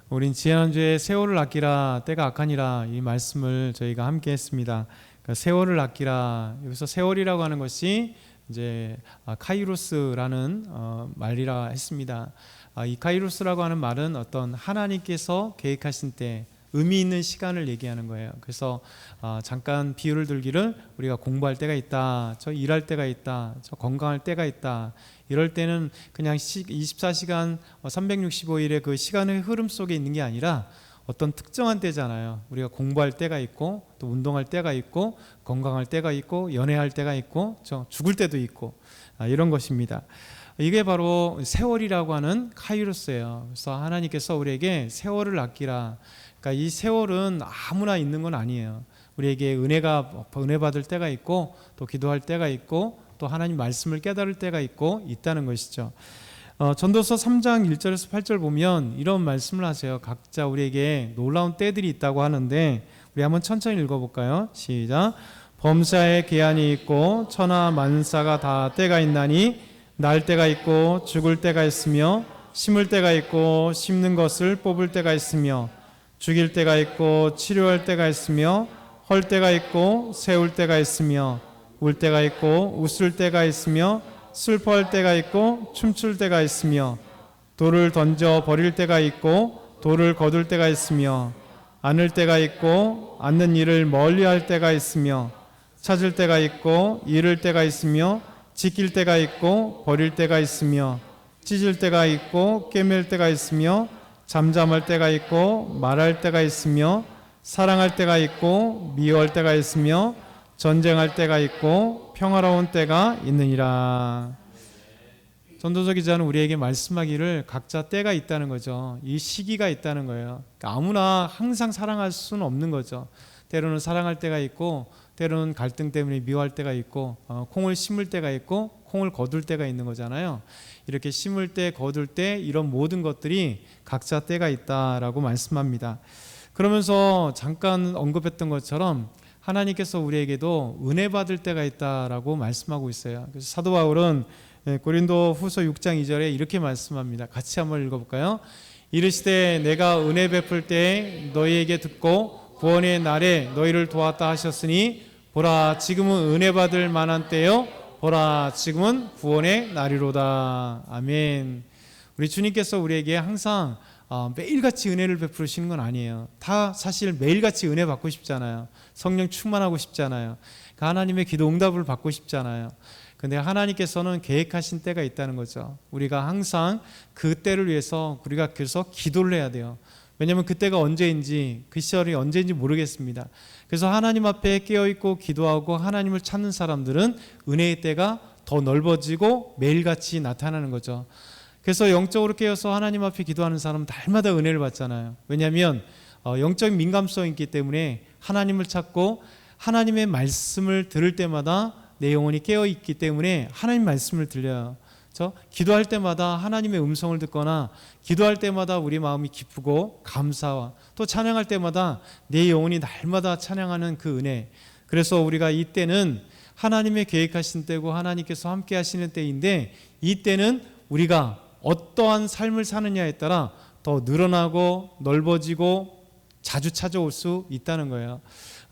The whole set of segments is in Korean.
우린 지난주에 세월을 아끼라 때가 악하니라 이 말씀을 저희가 함께 했습니다. 그러니까 세월을 아끼라, 여기서 세월이라고 하는 것이 이제 카이로스라는 말이라 했습니다. 이 카이로스라고 하는 말은 어떤 하나님께서 계획하신 때 의미 있는 시간을 얘기하는 거예요. 그래서 잠깐 비유를 들기를 우리가 공부할 때가 있다, 저 일할 때가 있다, 저 건강할 때가 있다, 이럴 때는 그냥 24시간 365일의 그 시간의 흐름 속에 있는 게 아니라 어떤 특정한 때잖아요. 우리가 공부할 때가 있고 또 운동할 때가 있고 건강할 때가 있고 연애할 때가 있고 저 죽을 때도 있고 이런 것입니다. 이게 바로 세월이라고 하는 카이로스예요. 그래서 하나님께서 우리에게 세월을 아끼라. 그러니까 이 세월은 아무나 있는 건 아니에요. 우리에게 은혜 받을 때가 있고 또 기도할 때가 있고 또 하나님 말씀을 깨달을 때가 있다는 것이죠. 전도서 3장 1절에서 8절 보면 이런 말씀을 하세요. 각자 우리에게 놀라운 때들이 있다고 하는데 우리 한번 천천히 읽어볼까요? 시작. 범사에 계한이 있고 천하 만사가 다 때가 있나니 날 때가 있고 죽을 때가 있으며 심을 때가 있고 심는 것을 뽑을 때가 있으며 죽일 때가 있고 치료할 때가 있으며 헐 때가 있고 세울 때가 있으며 울 때가 있고 웃을 때가 있으며 슬퍼할 때가 있고 춤출 때가 있으며 돌을 던져 버릴 때가 있고 돌을 거둘 때가 있으며 안을 때가 있고 앉는 일을 멀리할 때가 있으며 찾을 때가 있고 잃을 때가 있으며 지킬 때가 있고 버릴 때가 있으며 찢을 때가 있고 꿰맬 때가 있으며 잠잠할 때가 있고 말할 때가 있으며 사랑할 때가 있고 미워할 때가 있으며 전쟁할 때가 있고 평화로운 때가 있느니라. 전도서 기자는 우리에게 말씀하기를 각자 때가 있다는 거죠. 이 시기가 있다는 거예요. 그러니까 아무나 항상 사랑할 수는 없는 거죠. 때로는 사랑할 때가 있고 때로는 갈등 때문에 미워할 때가 있고 콩을 심을 때가 있고 콩을 거둘 때가 있는 거잖아요. 이렇게 심을 때 거둘 때 이런 모든 것들이 각자 때가 있다라고 말씀합니다. 그러면서 잠깐 언급했던 것처럼 하나님께서 우리에게도 은혜 받을 때가 있다라고 말씀하고 있어요. 그래서 사도 바울은 고린도 후서 6장 2절에 이렇게 말씀합니다. 같이 한번 읽어볼까요? 이르시되 내가 은혜 베풀 때에 너희에게 듣고 구원의 날에 너희를 도왔다 하셨으니 보라 지금은 은혜 받을 만한 때요 보라 지금은 구원의 날이로다. 아멘. 우리 주님께서 우리에게 항상 매일같이 은혜를 베푸시는 건 아니에요. 다 사실 매일같이 은혜 받고 싶잖아요. 성령 충만하고 싶잖아요. 하나님의 기도 응답을 받고 싶잖아요. 근데 하나님께서는 계획하신 때가 있다는 거죠. 우리가 항상 그 때를 위해서 우리가 그래서 기도를 해야 돼요. 왜냐하면 그때가 언제인지 그 시절이 언제인지 모르겠습니다. 그래서 하나님 앞에 깨어있고 기도하고 하나님을 찾는 사람들은 은혜의 때가 더 넓어지고 매일같이 나타나는 거죠. 그래서 영적으로 깨어서 하나님 앞에 기도하는 사람은 날마다 은혜를 받잖아요. 왜냐하면 영적인 민감성이 있기 때문에 하나님을 찾고 하나님의 말씀을 들을 때마다 내 영혼이 깨어있기 때문에 하나님 말씀을 들려요. 기도할 때마다 하나님의 음성을 듣거나 기도할 때마다 우리 마음이 기쁘고 감사와 또 찬양할 때마다 내 영혼이 날마다 찬양하는 그 은혜. 그래서 우리가 이때는 하나님의 계획하신 때고 하나님께서 함께 하시는 때인데 이 때는 우리가 어떠한 삶을 사느냐에 따라 더 늘어나고 넓어지고 자주 찾아올 수 있다는 거예요.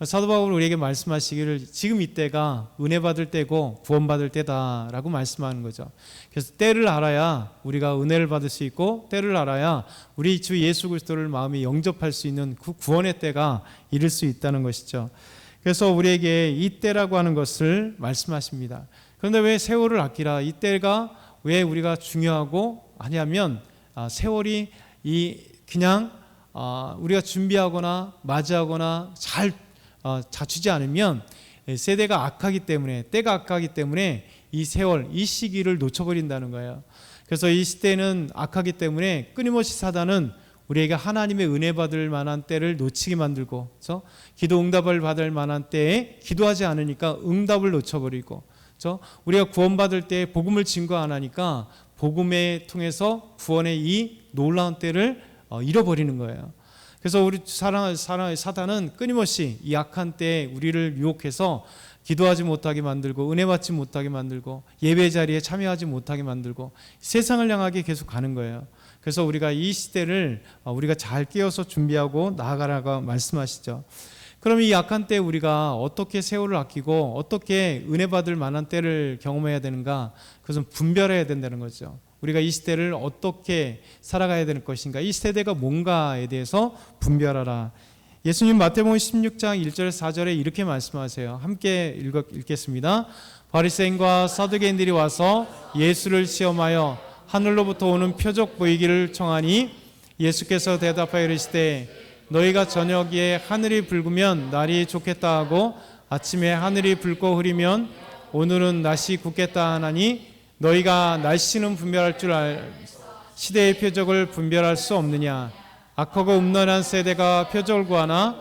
사도 바울 우리에게 말씀하시기를 지금 이때가 은혜 받을 때고 구원받을 때다라고 말씀하는 거죠. 그래서 때를 알아야 우리가 은혜를 받을 수 있고 때를 알아야 우리 주 예수 그리스도를 마음에 영접할 수 있는 그 구원의 때가 이를 수 있다는 것이죠. 그래서 우리에게 이 때라고 하는 것을 말씀하십니다. 그런데 왜 세월을 아끼라? 이 때가 왜 우리가 중요하고 하냐면 세월이 그냥 우리가 준비하거나 맞이하거나 잘 갖추지 않으면 세대가 악하기 때문에 때가 악하기 때문에 이 세월 이 시기를 놓쳐버린다는 거예요. 그래서 이 시대는 악하기 때문에 끊임없이 사단은 우리에게 하나님의 은혜 받을 만한 때를 놓치게 만들고 그래서 기도 응답을 받을 만한 때에 기도하지 않으니까 응답을 놓쳐버리고 그래서 우리가 구원받을 때 복음을 증거 안 하니까 복음에 통해서 구원의 이 놀라운 때를 잃어버리는 거예요. 그래서 우리 사단은 끊임없이 이 악한 때에 우리를 유혹해서 기도하지 못하게 만들고 은혜 받지 못하게 만들고 예배 자리에 참여하지 못하게 만들고 세상을 향하게 계속 가는 거예요. 그래서 우리가 이 시대를 우리가 잘 깨어서 준비하고 나아가라고 말씀하시죠. 그럼 이 약한 때 우리가 어떻게 세월을 아끼고 어떻게 은혜 받을 만한 때를 경험해야 되는가? 그것은 분별해야 된다는 거죠. 우리가 이 시대를 어떻게 살아가야 되는 것인가? 이 세대가 뭔가에 대해서 분별하라. 예수님 마태복음 16장 1절에서 4절에 이렇게 말씀하세요. 함께 읽겠습니다. 바리새인과 사두개인들이 와서 예수를 시험하여 하늘로부터 오는 표적 보이기를 청하니 예수께서 대답하여 이르시되 너희가 저녁에 하늘이 붉으면 날이 좋겠다 하고 아침에 하늘이 붉고 흐리면 오늘은 날씨 굳겠다 하나니 너희가 날씨는 분별할 줄 시대의 표적을 분별할 수 없느냐. 악하고 음란한 세대가 표적을 구하나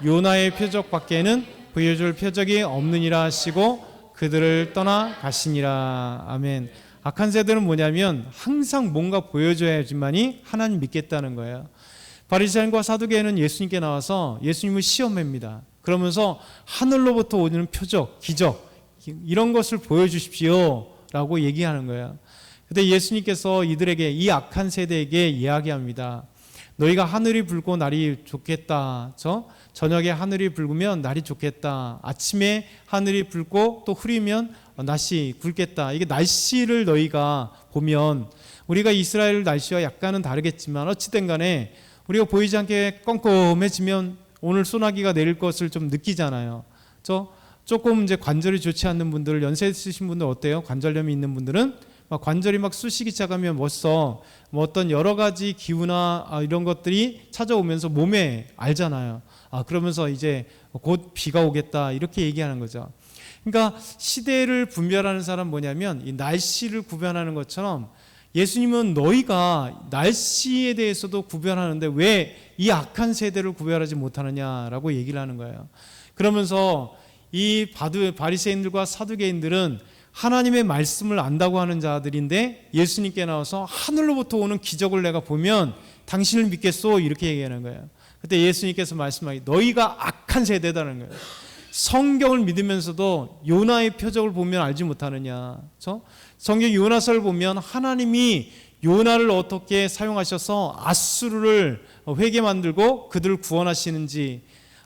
요나의 표적밖에는 보여줄 표적이 없느니라 하시고 그들을 떠나 가시니라. 아멘. 악한 세대는 뭐냐면 항상 뭔가 보여줘야지만이 하나님 믿겠다는 거예요. 바리새인과 사두개인은 예수님께 나와서 예수님을 시험합니다. 그러면서 하늘로부터 오는 표적, 기적 이런 것을 보여주십시오 라고 얘기하는 거예요. 그런데 예수님께서 이들에게, 이 악한 세대에게 이야기합니다. 너희가 하늘이 붉고 날이 좋겠다. 저녁에 하늘이 붉으면 날이 좋겠다. 아침에 하늘이 붉고 또 흐리면 날씨 굵겠다. 이게 날씨를 너희가 보면 우리가 이스라엘 날씨와 약간은 다르겠지만 어찌된 간에 우리가 보이지 않게 껌껌해지면 오늘 소나기가 내릴 것을 좀 느끼잖아요. 조금 이제 관절이 좋지 않는 분들, 연세 있으신 분들 어때요? 관절염이 있는 분들은 막 관절이 막 쑤시기 시작하면 벌써 뭐 어떤 여러 가지 기후나 이런 것들이 찾아오면서 몸에 알잖아요. 그러면서 이제 곧 비가 오겠다 이렇게 얘기하는 거죠. 그러니까 시대를 분별하는 사람 뭐냐면 이 날씨를 구별하는 것처럼 예수님은 너희가 날씨에 대해서도 구별하는데 왜 이 악한 세대를 구별하지 못하느냐라고 얘기를 하는 거예요. 그러면서 이 바리새인들과 사두개인들은 하나님의 말씀을 안다고 하는 자들인데 예수님께 나와서 하늘로부터 오는 기적을 내가 보면 당신을 믿겠소 이렇게 얘기하는 거예요. 그때 예수님께서 말씀하기 너희가 악한 세대다는 거예요. 성경을 믿으면서도 요나의 표적을 보면 알지 못하느냐. 성경 요나서를 보면 하나님이 요나를 어떻게 사용하셔서 아수르를 회개 만들고 그들을 구원하시는지,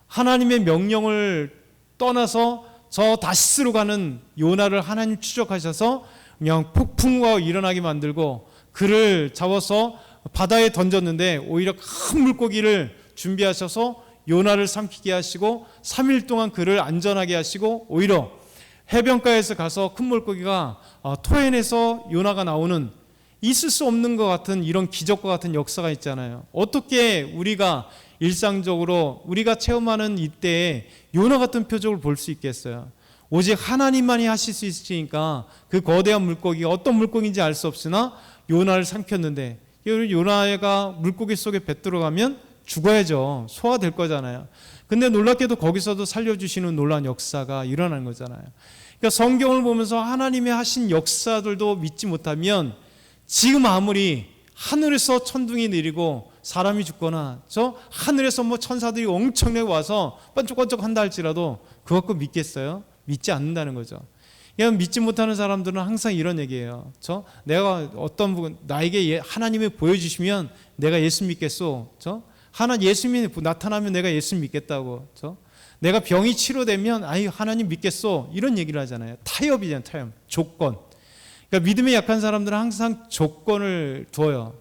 하나님의 명령을 떠나서 저 다시스로 가는 요나를 하나님 추적하셔서 그냥 폭풍과 일어나게 만들고 그를 잡아서 바다에 던졌는데 오히려 큰 물고기를 준비하셔서 요나를 삼키게 하시고 3일 동안 그를 안전하게 하시고 오히려 해변가에서 가서 큰 물고기가 토해내서 요나가 나오는, 있을 수 없는 것 같은 이런 기적과 같은 역사가 있잖아요. 어떻게 우리가 일상적으로 우리가 체험하는 이때에 요나 같은 표적을 볼 수 있겠어요? 오직 하나님만이 하실 수 있으니까 그 거대한 물고기가 어떤 물고기인지 알 수 없으나 요나를 삼켰는데, 요나가 물고기 속에 배 들어가면 죽어야죠. 소화될 거잖아요. 근데 놀랍게도 거기서도 살려주시는 놀라운 역사가 일어나는 거잖아요. 그러니까 성경을 보면서 하나님의 하신 역사들도 믿지 못하면 지금 아무리 하늘에서 천둥이 내리고 사람이 죽거나 하늘에서 뭐 천사들이 엄청나게 와서 반짝반짝 한다 할지라도 그거 갖고 믿겠어요? 믿지 않는다는 거죠. 그냥 믿지 못하는 사람들은 항상 이런 얘기예요. 내가 어떤 부분 나에게 하나님이 보여주시면 내가 예수 믿겠소. 예수님이 나타나면 내가 예수 믿겠다고. 내가 병이 치료되면 하나님 믿겠소. 이런 얘기를 하잖아요. 타협이잖아요. 타협. 조건. 그러니까 믿음에 약한 사람들은 항상 조건을 둬요.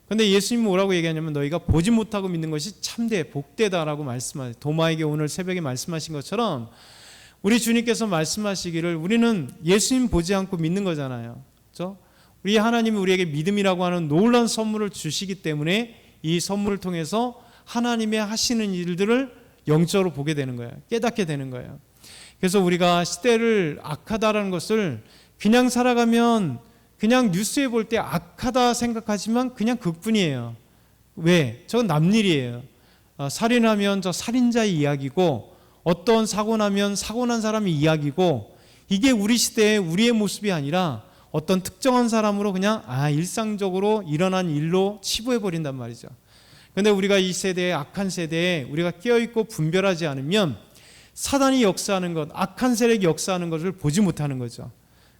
그런데 예수님은 뭐라고 얘기하냐면 너희가 보지 못하고 믿는 것이 참되 복되다라고 말씀하세요. 도마에게 오늘 새벽에 말씀하신 것처럼 우리 주님께서 말씀하시기를 우리는 예수님 보지 않고 믿는 거잖아요. 그렇죠? 우리 하나님이 우리에게 믿음이라고 하는 놀라운 선물을 주시기 때문에 이 선물을 통해서 하나님의 하시는 일들을 영적으로 보게 되는 거예요. 깨닫게 되는 거예요. 그래서 우리가 시대를 악하다라는 것을 그냥 살아가면 그냥 뉴스에 볼 때 악하다 생각하지만 그냥 그뿐이에요. 왜? 저건 남일이에요. 살인하면 저 살인자의 이야기고 어떤 사고 나면 사고 난 사람의 이야기고, 이게 우리 시대의 우리의 모습이 아니라 어떤 특정한 사람으로 그냥 일상적으로 일어난 일로 치부해버린단 말이죠. 그런데 우리가 이 세대의 악한 세대에 우리가 깨어있고 분별하지 않으면 사단이 역사하는 것, 악한 세력이 역사하는 것을 보지 못하는 거죠.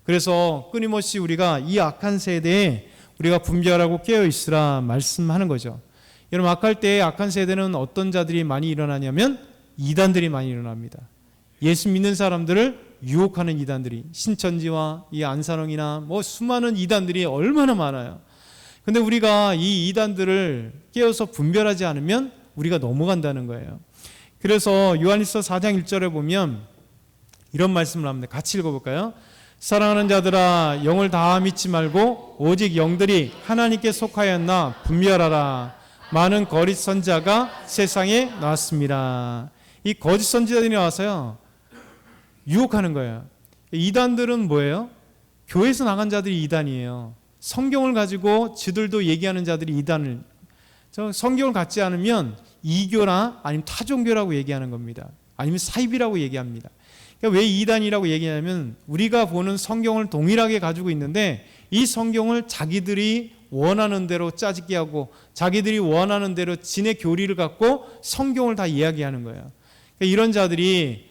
그래서 끊임없이 우리가 이 악한 세대에 우리가 분별하고 깨어 있으라 말씀하는 거죠. 여러분, 악할 때의 악한 세대는 어떤 자들이 많이 일어나냐면 이단들이 많이 일어납니다. 예수 믿는 사람들을 유혹하는 이단들이, 신천지와 이 안산홍이나 뭐 수많은 이단들이 얼마나 많아요. 근데 우리가 이 이단들을 깨어서 분별하지 않으면 우리가 넘어간다는 거예요. 그래서 요한일서 4장 1절에 보면 이런 말씀을 합니다. 같이 읽어볼까요? 사랑하는 자들아, 영을 다 믿지 말고 오직 영들이 하나님께 속하였나 분별하라. 많은 거짓 선지자가 세상에 나왔습니다. 이 거짓 선지자들이 나와서요, 유혹하는 거예요. 이단들은 뭐예요? 교회에서 나간 자들이 이단이에요. 성경을 가지고 지들도 얘기하는 자들이 이단을, 성경을 갖지 않으면 이교나 아니면 타종교라고 얘기하는 겁니다. 아니면 사입이라고 얘기합니다. 그러니까 왜 이단이라고 얘기하냐면 우리가 보는 성경을 동일하게 가지고 있는데 이 성경을 자기들이 원하는 대로 짜집게 하고 자기들이 원하는 대로 진의 교리를 갖고 성경을 다 이야기하는 거예요. 그러니까 이런 자들이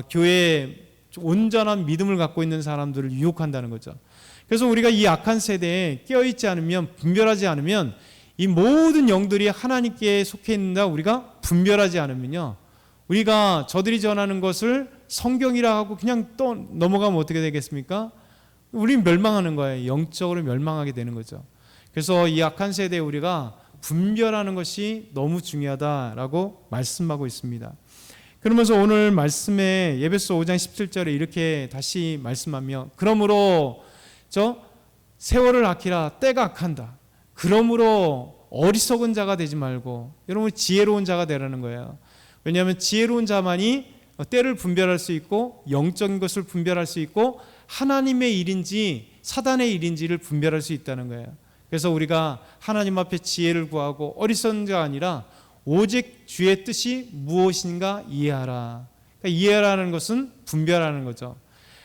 교회에 온전한 믿음을 갖고 있는 사람들을 유혹한다는 거죠. 그래서 우리가 이 악한 세대에 깨어있지 않으면, 분별하지 않으면 이 모든 영들이 하나님께 속해 있는다 우리가 분별하지 않으면요, 우리가 저들이 전하는 것을 성경이라 하고 그냥 또 넘어가면 어떻게 되겠습니까? 우린 멸망하는 거예요. 영적으로 멸망하게 되는 거죠. 그래서 이 악한 세대에 우리가 분별하는 것이 너무 중요하다라고 말씀하고 있습니다. 그러면서 오늘 말씀에 에베소 5장 17절에 이렇게 다시 말씀하며, 그러므로 세월을 아끼라, 때가 악한다. 그러므로 어리석은 자가 되지 말고 여러분 지혜로운 자가 되라는 거예요. 왜냐하면 지혜로운 자만이 때를 분별할 수 있고 영적인 것을 분별할 수 있고 하나님의 일인지 사단의 일인지를 분별할 수 있다는 거예요. 그래서 우리가 하나님 앞에 지혜를 구하고 어리석은 자가 아니라 오직 주의 뜻이 무엇인가 이해하라. 그러니까 이해하라는 것은 분별하는 거죠.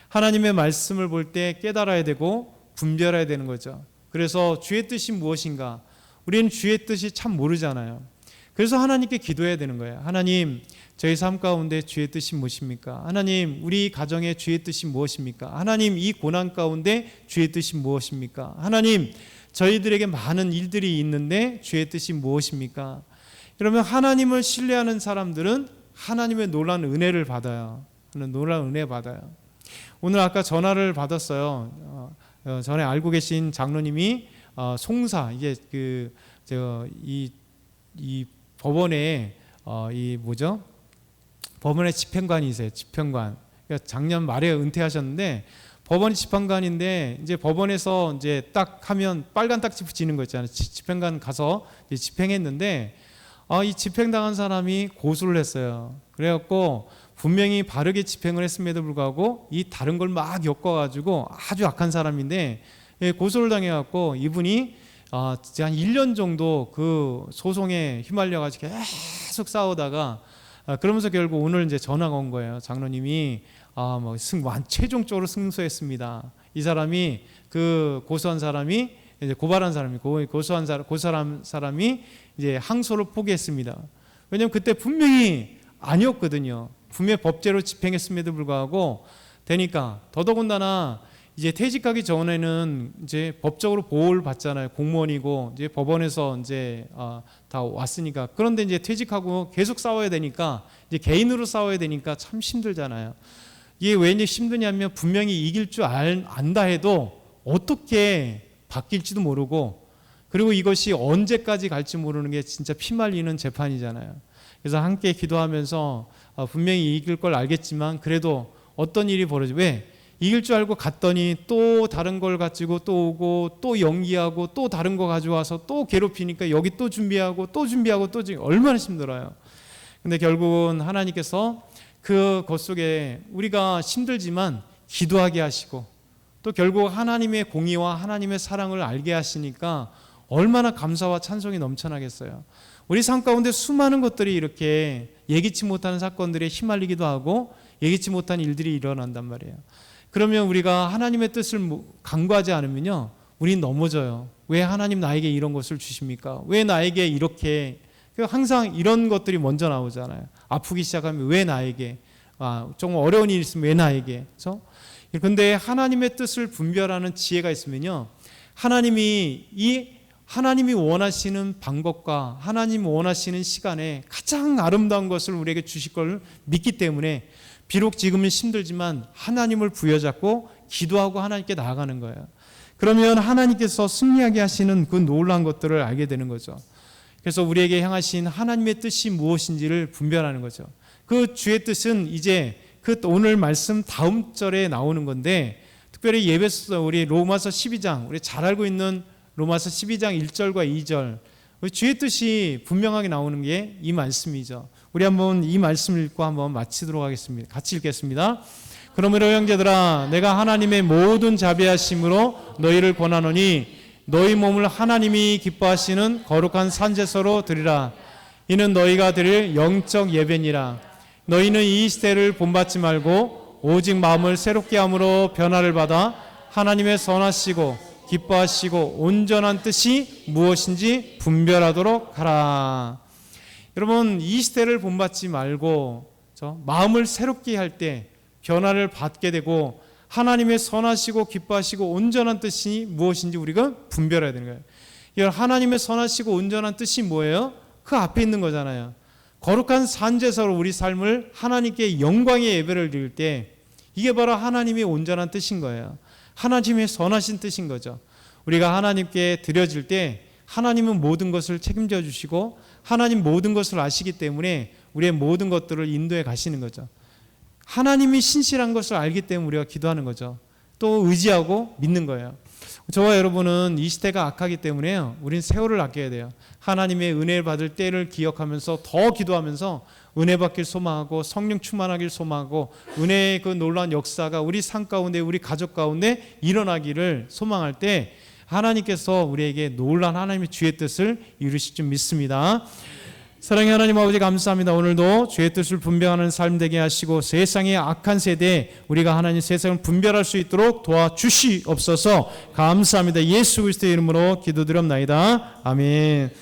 하나님의 말씀을 볼 때 깨달아야 되고 분별해야 되는 거죠. 그래서 주의 뜻이 무엇인가, 우리는 주의 뜻이 참 모르잖아요. 그래서 하나님께 기도해야 되는 거예요. 하나님, 저희 삶 가운데 주의 뜻이 무엇입니까? 하나님, 우리 가정의 주의 뜻이 무엇입니까? 하나님, 이 고난 가운데 주의 뜻이 무엇입니까? 하나님, 저희들에게 많은 일들이 있는데 주의 뜻이 무엇입니까? 그러면 하나님을 신뢰하는 사람들은 하나님의 놀라운 은혜를 받아요. 놀라운 은혜 받아요. 오늘 아까 전화를 받았어요. 전에 알고 계신 장로님이 송사, 이게 이 법원에 법원에 집행관이세요. 집행관. 그러니까 작년 말에 은퇴하셨는데 법원이 집행관인데 이제 법원에서 이제 딱 하면 빨간 딱지 붙이는 거 있잖아요. 집행관 가서 이제 집행했는데 이 집행당한 사람이 고소를 했어요. 그래갖고 분명히 바르게 집행을 했음에도 불구하고 이 다른 걸 막 엮어가지고 아주 악한 사람인데 고소를 당해갖고 이분이 한 1년 정도 그 소송에 휘말려가지고 계속 싸우다가 그러면서 결국 오늘 이제 전화가 온 거예요. 장로님이 최종적으로 승소했습니다. 이 사람이 그 고소한 사람이 이제 고발한 사람이 고소한 사람이 이제 항소를 포기했습니다. 왜냐하면 그때 분명히 아니었거든요. 분명히 법제로 집행했음에도 불구하고 되니까 더더군다나 이제 퇴직하기 전에는 이제 법적으로 보호를 받잖아요. 공무원이고 이제 법원에서 이제 다 왔으니까. 그런데 이제 퇴직하고 계속 싸워야 되니까 이제 개인으로 싸워야 되니까 참 힘들잖아요. 이게 왜 힘드냐면 분명히 이길 줄 안다 해도 어떻게 바뀔지도 모르고 그리고 이것이 언제까지 갈지 모르는 게 진짜 피말리는 재판이잖아요. 그래서 함께 기도하면서 분명히 이길 걸 알겠지만 그래도 어떤 일이 벌어지고 왜? 이길 줄 알고 갔더니 또 다른 걸 가지고 또 오고 또 연기하고 또 다른 거 가져와서 또 괴롭히니까 여기 또 준비하고 또 얼마나 힘들어요. 근데 결국은 하나님께서 그것 속에 우리가 힘들지만 기도하게 하시고 또 결국 하나님의 공의와 하나님의 사랑을 알게 하시니까 얼마나 감사와 찬송이 넘쳐나겠어요. 우리 삶 가운데 수많은 것들이 이렇게 예기치 못하는 사건들에 휘말리기도 하고 예기치 못한 일들이 일어난단 말이에요. 그러면 우리가 하나님의 뜻을 간구하지 않으면요, 우린 넘어져요. 왜 하나님 나에게 이런 것을 주십니까? 왜 나에게 이렇게, 항상 이런 것들이 먼저 나오잖아요. 아프기 시작하면 왜 나에게, 좀 어려운 일이 있으면 왜 나에게, 그렇죠? 그런데 하나님의 뜻을 분별하는 지혜가 있으면요, 하나님이 원하시는 방법과 하나님이 원하시는 시간에 가장 아름다운 것을 우리에게 주실 걸 믿기 때문에 비록 지금은 힘들지만 하나님을 부여잡고 기도하고 하나님께 나아가는 거예요. 그러면 하나님께서 승리하게 하시는 그 놀라운 것들을 알게 되는 거죠. 그래서 우리에게 향하신 하나님의 뜻이 무엇인지를 분별하는 거죠. 그 주의 뜻은 이제 그 오늘 말씀 다음 절에 나오는 건데, 특별히 예배서 우리 로마서 12장, 우리 잘 알고 있는 로마서 12장 1절과 2절, 주의 뜻이 분명하게 나오는 게 이 말씀이죠. 우리 한번 이 말씀을 읽고 한번 마치도록 하겠습니다. 같이 읽겠습니다. 그러므로 형제들아, 내가 하나님의 모든 자비하심으로 너희를 권하노니 너희 몸을 하나님이 기뻐하시는 거룩한 산제사로 드리라. 이는 너희가 드릴 영적 예배니라. 너희는 이 시대를 본받지 말고 오직 마음을 새롭게 함으로 변화를 받아 하나님의 선하시고 기뻐하시고 온전한 뜻이 무엇인지 분별하도록 하라. 여러분, 이 시대를 본받지 말고 마음을 새롭게 할 때 변화를 받게 되고 하나님의 선하시고 기뻐하시고 온전한 뜻이 무엇인지 우리가 분별해야 되는 거예요. 이 하나님의 선하시고 온전한 뜻이 뭐예요? 그 앞에 있는 거잖아요. 거룩한 산제사로 우리 삶을 하나님께 영광의 예배를 드릴 때 이게 바로 하나님의 온전한 뜻인 거예요. 하나님의 선하신 뜻인 거죠. 우리가 하나님께 드려질 때 하나님은 모든 것을 책임져 주시고 하나님 모든 것을 아시기 때문에 우리의 모든 것들을 인도해 가시는 거죠. 하나님이 신실한 것을 알기 때문에 우리가 기도하는 거죠. 또 의지하고 믿는 거예요. 저와 여러분은 이 시대가 악하기 때문에요, 우린 세월을 아껴야 돼요. 하나님의 은혜를 받을 때를 기억하면서 더 기도하면서 은혜 받길 소망하고 성령 충만하길 소망하고 은혜의 그 놀라운 역사가 우리 삶 가운데 우리 가족 가운데 일어나기를 소망할 때 하나님께서 우리에게 놀라운 하나님의 주의 뜻을 이루실 줄 믿습니다. 사랑의 하나님 아버지, 감사합니다. 오늘도 주의 뜻을 분별하는 삶 되게 하시고 세상의 악한 세대에 우리가 하나님 세상을 분별할 수 있도록 도와주시옵소서. 감사합니다. 예수 그리스도의 이름으로 기도드립나이다. 아멘.